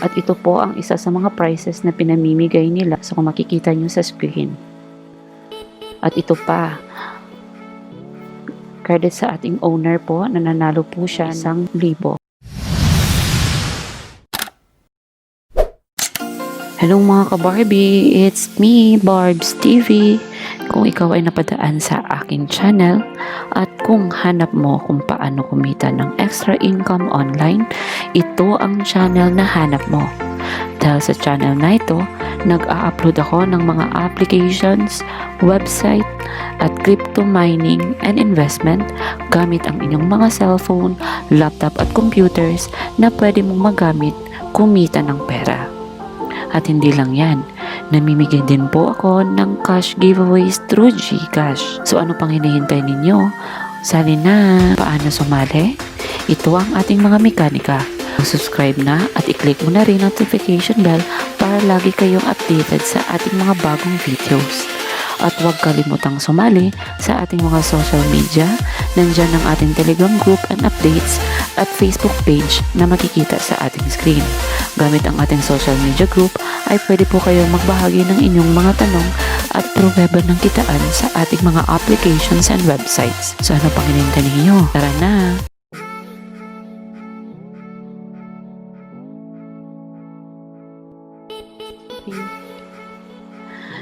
At ito po ang isa sa mga prices na pinamimigay nila. So kung makikita nyo sa screen. At ito pa, credit sa ating owner po, nananalo po siya ng 1,000. Hello mga ka-Barbie, it's me, Barbs TV. Kung ikaw ay napadaan sa aking channel at kung hanap mo kung paano kumita ng extra income online, ito ang channel na hanap mo. Dahil sa channel na ito, nag-a-upload ako ng mga applications, website, at crypto mining and investment gamit ang inyong mga cellphone, laptop at computers na pwede mong magamit kumita ng pera. At hindi lang yan, namimigay din po ako ng cash giveaways through GCash. So ano pang hinihintay ninyo? Sali na! Paano sumali? Ito ang ating mga mekanika. Subscribe na at i-click mo na rin notification bell para lagi kayong updated sa ating mga bagong videos. At huwag kalimutang sumali sa ating mga social media. Nandyan ang ating Telegram group and updates at Facebook page na makikita sa ating screen. Gamit ang ating social media group ay pwede po kayong magbahagi ng inyong mga tanong at pruweba ng kitaan sa ating mga applications and websites. So ano pang hinihintay ninyo? Tara na!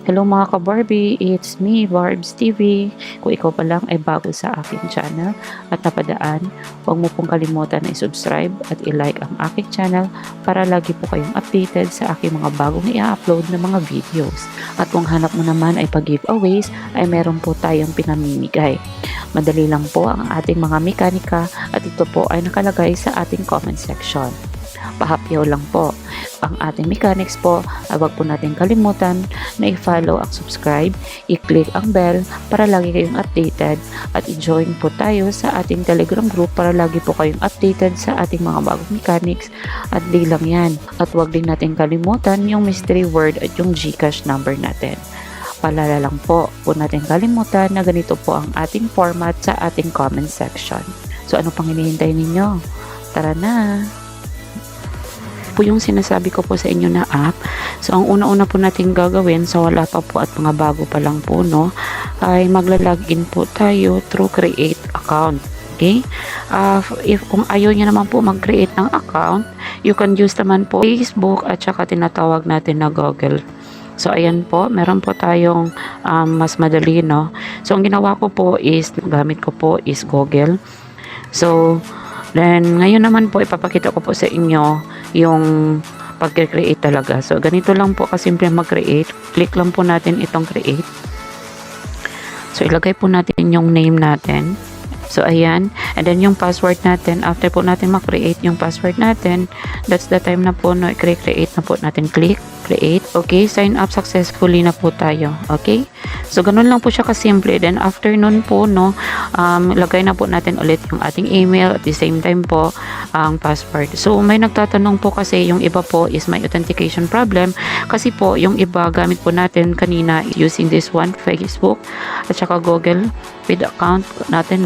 Hello mga ka-Barbie, it's me, Barbs TV. Kung ikaw pa lang ay bago sa aking channel at napadaan, huwag mo pong kalimutan na i-subscribe at i-like ang aking channel para lagi po kayong updated sa aking mga bagong i-upload na mga videos. At kung hanap mo naman ay pag-giveaways, ay meron po tayong pinamimigay. Madali lang po ang ating mga mekanika at ito po ay nakalagay sa ating comment section. Pahapyaw lang po. Ang ating mechanics po ay huwag po natin kalimutan na i-follow ang subscribe, i-click ang bell para lagi kayong updated at i-join po tayo sa ating Telegram group para lagi po kayong updated sa ating mga bagong mechanics at di lang yan. At huwag din natin kalimutan yung mystery word at yung GCash number natin. Palala lang po natin kalimutan na ganito po ang ating format sa ating comment section. So ano pang hinihintay ninyo? Tara na! Po yung sinasabi ko po sa inyo na app. So ang una-una po natin gagawin sa wala pa po at mga bago pa lang po ay magla-login po tayo through create account. Okay? If kung ayaw niyo naman po mag-create ng account, you can use naman po Facebook at saka tinatawag natin na Google. So ayan po, meron po tayong mas madali So ang ginawa ko po is, gamit ko po is Google. So then, ngayon naman po, ipapakita ko po sa inyo yung pag-create talaga. So, ganito lang po kasimple mag-create. Click lang po natin itong create. So, ilagay po natin yung name natin. So, ayan. And then, yung password natin. After po natin mag-create yung password natin, that's the time na po, i-create na po natin. Click, create. Okay, sign up successfully na po tayo. Okay? So, ganun lang po siya kasimple. Then, after nun po, lagay na po natin ulit yung ating email at the same time po, ang password. So, may nagtatanong po kasi yung iba po is may authentication problem kasi po, yung iba gamit po natin kanina using this one, Facebook at saka Google with account natin,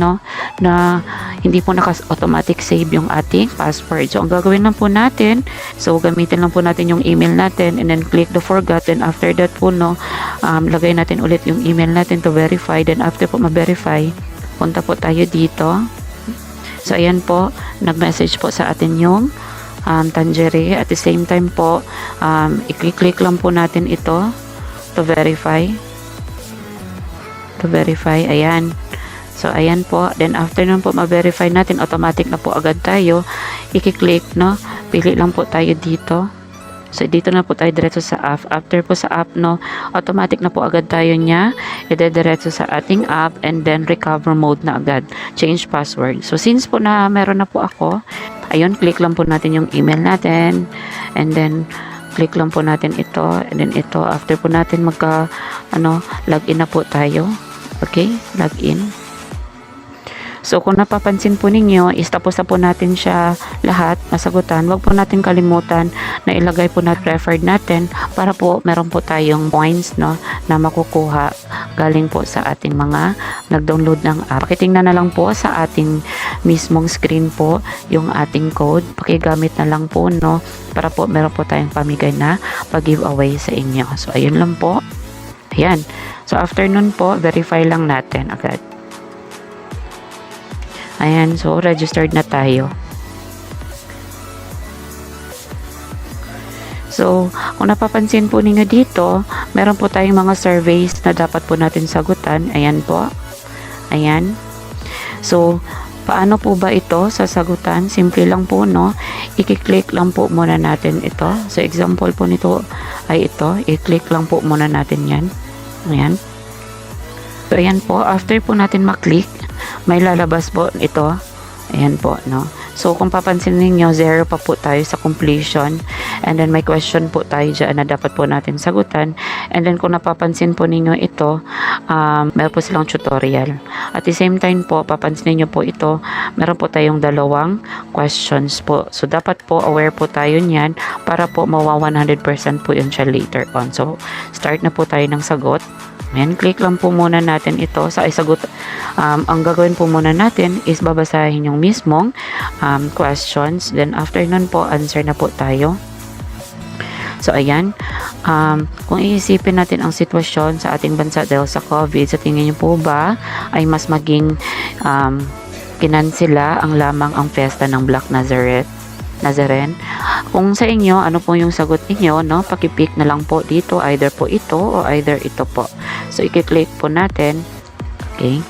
na hindi po naka-automatic save yung ating password. So, ang gagawin lang po natin, so, gamitin lang po natin yung email natin and then click the forgot. Then, after that po, lagay natin ulit yung email natin to verify. Then, after po ma-verify, punta po tayo dito. So, ayan po, nag-message po sa atin yung Tangere. At the same time po, i-click lang po natin ito to verify. To verify, ayan. So, ayan po. Then, after nun po, ma-verify natin, automatic na po agad tayo. I-click, pili lang po tayo dito. So, dito na po tayo diretso sa app. After po sa app, automatic na po agad tayo niya. Ide-diretso sa ating app and then recover mode na agad. Change password. So, since po na meron na po ako, ayun, click lang po natin yung email natin. And then, click lang po natin ito. And then, ito, after po natin login na po tayo. Okay? Login. So kung napapansin po ninyo is tapos na po natin siya lahat nasagutan, wag po natin kalimutan na ilagay po na referred natin para po meron po tayong points no na makukuha galing po sa ating mga nag-download ng app. Pakitingnan na lang po sa ating mismong screen po yung ating code. Pakigamit na lang po no para po meron po tayong pamigay na pag-giveaway sa inyo. So ayun lang po. Ayan. So after nun po, verify lang natin agad. Ayan, so registered na tayo. So, kung napapansin po ninyo dito, meron po tayong mga surveys na dapat po natin sagutan. Ayan po. Ayan. So, paano po ba ito sasagutan? Simple lang po, no? I-click lang po muna natin ito. So, example po nito ay ito. I-click lang po muna natin yan. Ayan. So, ayan po. After po natin maklik, may lalabas po ito. Ayan po, no? So, kung papansin ninyo, 0 pa po tayo sa completion. And then, may question po tayo dyan na dapat po natin sagutan. And then, kung napapansin po ninyo ito, meron po silang tutorial. At the same time po, papansin ninyo po ito, meron po tayong 2 questions po. So, dapat po aware po tayo niyan para po mawa 100% po yun siya later on. So, start na po tayo ng sagot. Ayan, click lang po muna natin ito sa isagot. Ang gagawin po muna natin is babasahin yung mismong questions. Then after nun po, answer na po tayo. So ayan, kung iisipin natin ang sitwasyon sa ating bansa dahil sa COVID, sa tingin niyo po ba ay mas maging kinansela ang lamang ang fiesta ng Black Nazarene? Kung sa inyo, ano po yung sagot niyo, no? Paki-pick na lang po dito, either po ito o either ito po. So, i-click po natin. Okay.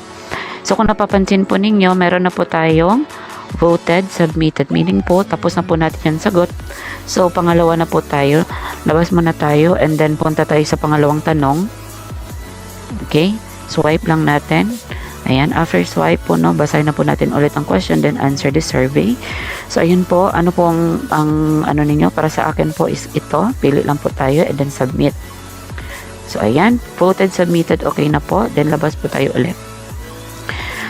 So, kung napapansin po ninyo, meron na po tayong voted, submitted. Meaning po, tapos na po natin yung sagot. So, pangalawa na po tayo. Labas muna tayo and then punta tayo sa pangalawang tanong. Okay. Swipe lang natin. Ayan, after swipe po, no, basahin na po natin ulit ang question, then answer the survey. So, ayun po, ano po ang ano ninyo, para sa akin po is ito, pili lang po tayo, and then submit. So, ayan, voted, submitted, okay na po, then labas po tayo ulit.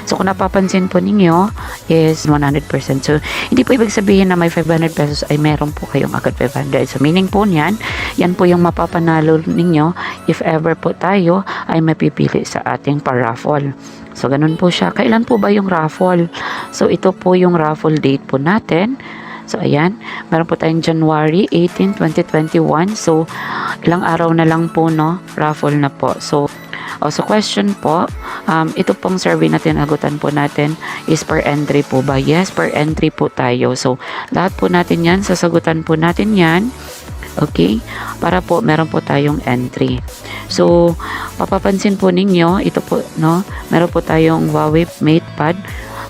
So, kung napapansin po ninyo, is 100%. So, hindi po ibig sabihin na may 500 pesos ay meron po kayong agad 500. So, meaning po niyan, yan po yung mapapanalo ninyo if ever po tayo ay mapipili sa ating pa-raffle. So, ganun po siya. Kailan po ba yung raffle? So, ito po yung raffle date po natin. So, ayan. Meron po tayong January 18, 2021. So, ilang araw na lang po, no? Raffle na po. So, question po, ito pong survey na tinagutan po natin is per entry po ba? Yes, per entry po tayo. So, lahat po natin yan, sasagutan po natin yan. Okay? Para po, meron po tayong entry. So, papapansin po ninyo, ito po, no? Meron po tayong Huawei MatePad.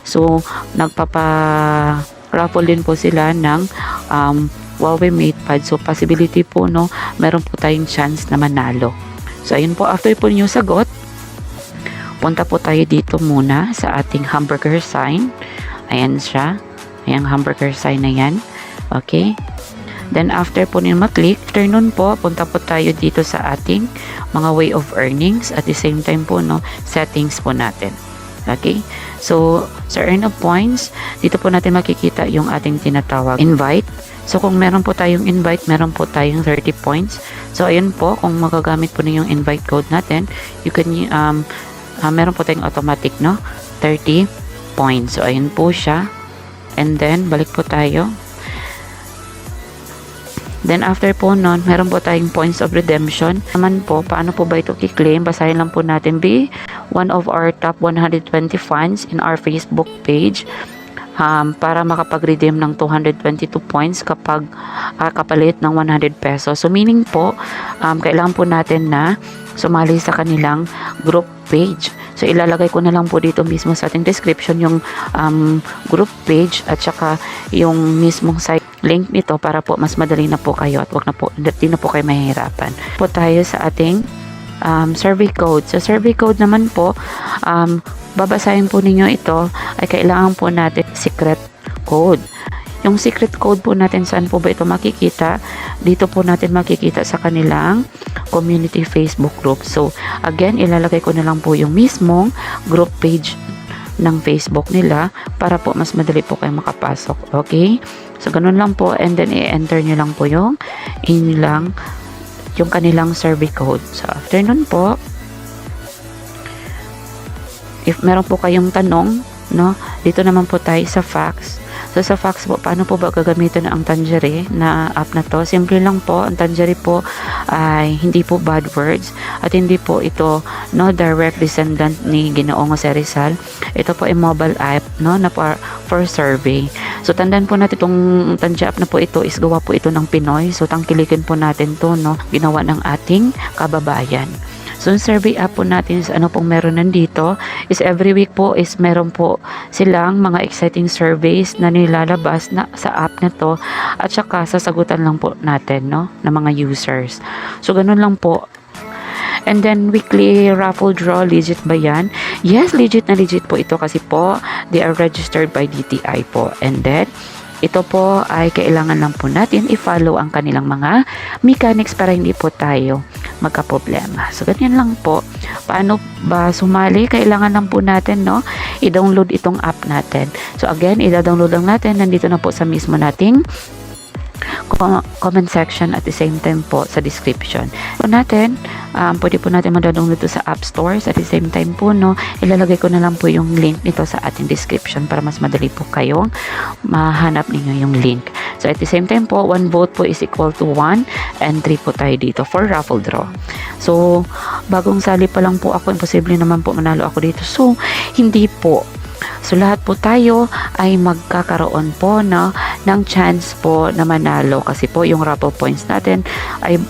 So, raffle din po sila ng Huawei MatePad. So, possibility po, no? Meron po tayong chance na manalo. So, ayun po, after po niyo sagot, punta po tayo dito muna sa ating hamburger sign. Ayan siya. Ayan, hamburger sign na yan. Okay? Then, after po niyo maklik, after nun po, punta po tayo dito sa ating mga way of earnings. At the same time po, no, settings po natin. Okay? So, sa earn of points, dito po natin makikita yung ating tinatawag invite. So, kung meron po tayong invite, meron po tayong 30 points. So, ayun po, kung magagamit po niyo yung invite code natin, you can, meron po tayong automatic, no? 30 points. So, ayun po siya. And then, balik po tayo. Then, after po nun, meron po tayong points of redemption. Naman po, paano po ba ito i-claim? Basahin lang po natin. Be one of our top 120 fans in our Facebook page. Para makapag-redeem ng 222 points kapag kapalit ng 100 pesos. So, meaning po, kailangan po natin na sumali sa kanilang group page. So, ilalagay ko na lang po dito mismo sa ating description yung group page at saka yung mismong site link nito para po mas madali na po kayo at wag na po, hindi na po kayo mahihirapan. Po tayo sa ating survey code. Sa survey code naman po, babasahin po ninyo ito ay kailangan po natin secret code. Yung secret code po natin, saan po ba ito makikita? Dito po natin makikita sa kanilang community Facebook group. So, again, ilalagay ko na lang po yung mismong group page ng Facebook nila para po mas madali po kayo makapasok. Okay? So, ganun lang po, and then i-enter nyo lang po yung kanilang survey code. So, after nun po, if meron po kayong tanong, no, dito naman po tayo sa facts. So, sa facts po, paano po ba gagamitin ang Tangere na app na to? Simple lang po, ang Tangere po ay hindi po bad words at hindi po ito, no, direct descendant ni Ginoong Jose Rizal. Ito po ay mobile app, no, na for survey. So, tandaan po natin itong Tangere app na po ito is gawa po ito ng Pinoy. So, tangkilikin po natin to, no, ginawa ng ating kababayan. So, yung survey app po natin, ano pong meron nandito, is every week po is meron po silang mga exciting surveys na nilalabas na sa app na to at saka sasagutan lang po natin, no, ng mga users. So, ganun lang po. And then, weekly raffle draw, legit ba yan? Yes, legit na legit po ito kasi po, they are registered by DTI po. And then, ito po ay kailangan lang po natin i-follow ang kanilang mga mechanics para hindi po tayo magka-problema. So, ganyan lang po. Paano ba sumali? Kailangan lang po natin, no, i-download itong app natin. So, again, i-download lang natin. Nandito na po sa mismo nating comment section at the same time po sa description. So natin, pwede po natin ma-download ito sa app stores at the same time po, no, ilalagay ko na lang po yung link nito sa ating description para mas madali po kayong mahanap ninyo yung link. So at the same time po, 1 vote po is equal to 1 entry po tayo dito for raffle draw. So bagong sali pa lang po ako, imposible naman po manalo ako dito. So hindi po. So, lahat po tayo ay magkakaroon po, no, ng chance po na manalo kasi po yung raffle points natin ay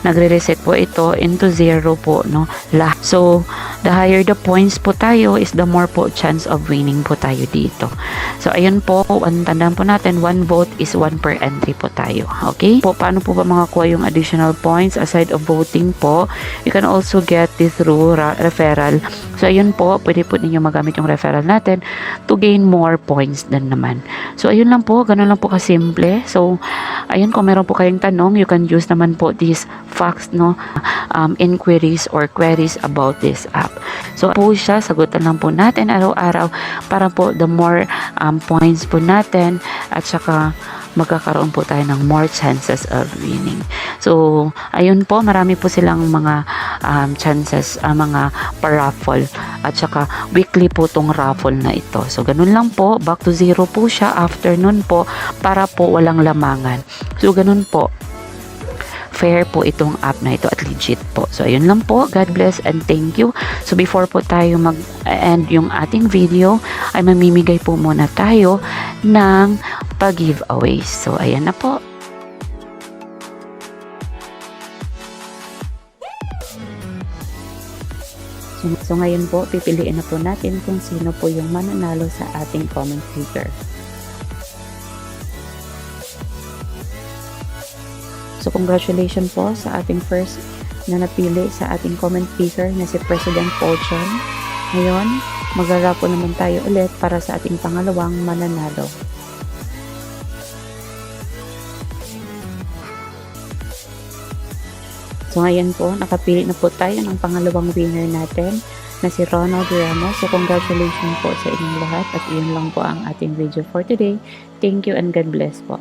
nagre-reset po ito into 0 po, no, lahat. So, the higher the points po tayo is the more po chance of winning po tayo dito. So, ayun po, tandaan po natin, 1 vote is 1 per entry po tayo. Okay? Po, paano po ba makakuha yung additional points aside of voting po? You can also get this through referral. So, ayun po, pwede po ninyo magamit yung referral natin to gain more points din naman. So, ayun lang po, ganun lang po kasimple. So, ayun, kung meron po kayong tanong, you can use naman po these facts, no, inquiries or queries about this app. So, po siya, sagutan lang po natin araw-araw para po the more points po natin at saka magkakaroon po tayo ng more chances of winning. So, ayun po, marami po silang mga chances, mga pa-raffle at saka weekly po tong raffle na ito. So, ganun lang po, back to 0 po siya after nun po para po walang lamangan. So, ganun po. Fair po itong app na ito at legit po. So, ayun lang po. God bless and thank you. So, before po tayo mag-end yung ating video, ay mamimigay po muna tayo ng pag-giveaways. So, ayan na po. So, ngayon po, pipiliin na po natin kung sino po yung mananalo sa ating comment picker. So, congratulations po sa ating first na napili sa ating comment picker na si President Paul Chen. Ngayon, magra-raffle naman tayo ulit para sa ating pangalawang mananalo. So, ngayon po, nakapili na po tayo ng pangalawang winner natin na si Ronald Ramos. So, congratulations po sa inyong lahat at iyon lang po ang ating video for today. Thank you and God bless po.